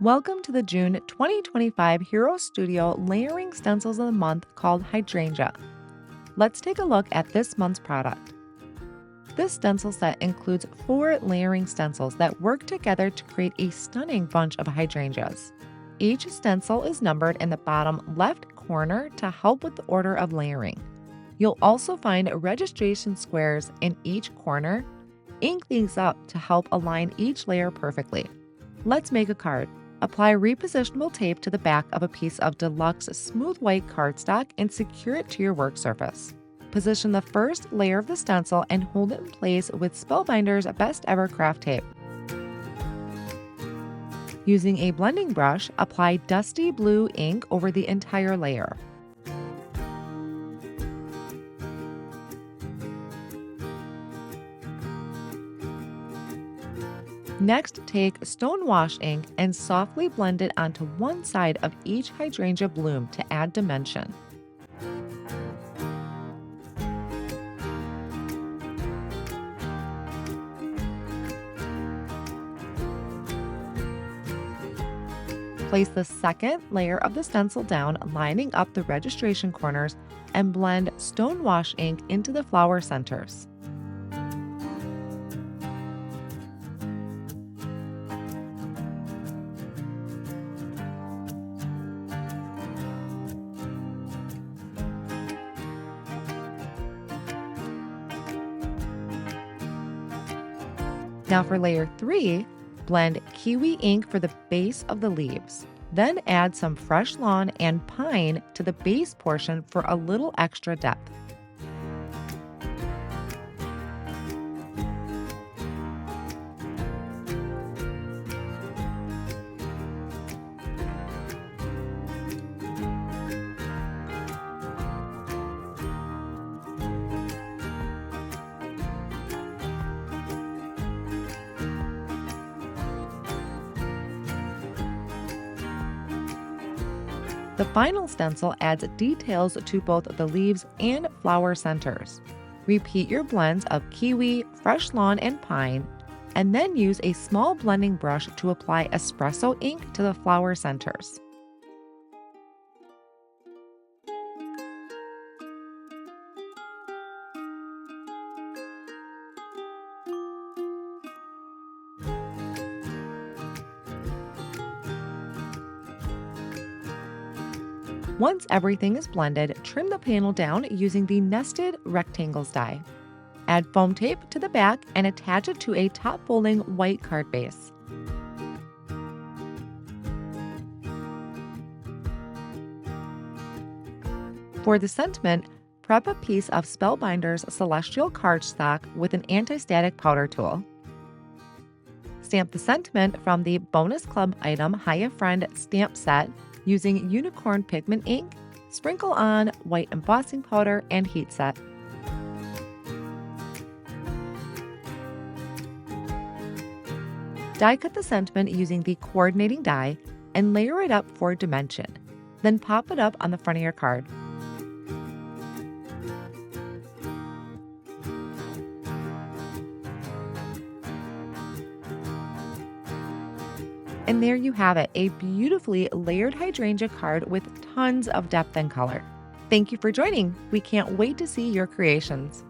Welcome to the June 2025 Hero Studio Layering Stencils of the Month called Hydrangea. Let's take a look at this month's product. This stencil set includes 4 layering stencils that work together to create a stunning bunch of hydrangeas. Each stencil is numbered in the bottom left corner to help with the order of layering. You'll also find registration squares in each corner. Ink these up to help align each layer perfectly. Let's make a card. Apply repositionable tape to the back of a piece of deluxe smooth white cardstock and secure it to your work surface. Position the first layer of the stencil and hold it in place with Spellbinder's Best Ever Craft Tape. Using a blending brush, apply dusty blue ink over the entire layer. Next, take Stonewash ink and softly blend it onto one side of each hydrangea bloom to add dimension. Place the second layer of the stencil down, lining up the registration corners, and blend Stonewash ink into the flower centers. Now for layer 3, blend kiwi ink for the base of the leaves. Then add some fresh lawn and pine to the base portion for a little extra depth. The final stencil adds details to both the leaves and flower centers. Repeat your blends of kiwi, fresh lawn, and pine, and then use a small blending brush to apply espresso ink to the flower centers. Once everything is blended, trim the panel down using the nested rectangles die. Add foam tape to the back and attach it to a top folding white card base. For the sentiment, prep a piece of Spellbinder's Celestial cardstock with an anti-static powder tool. Stamp the sentiment from the Bonus Club item Hiya Friend stamp set using unicorn pigment ink, sprinkle on white embossing powder, and heat set. Die cut the sentiment using the coordinating die and layer it up for dimension. Then pop it up on the front of your card. And there you have it, a beautifully layered hydrangea card with tons of depth and color. Thank you for joining. We can't wait to see your creations.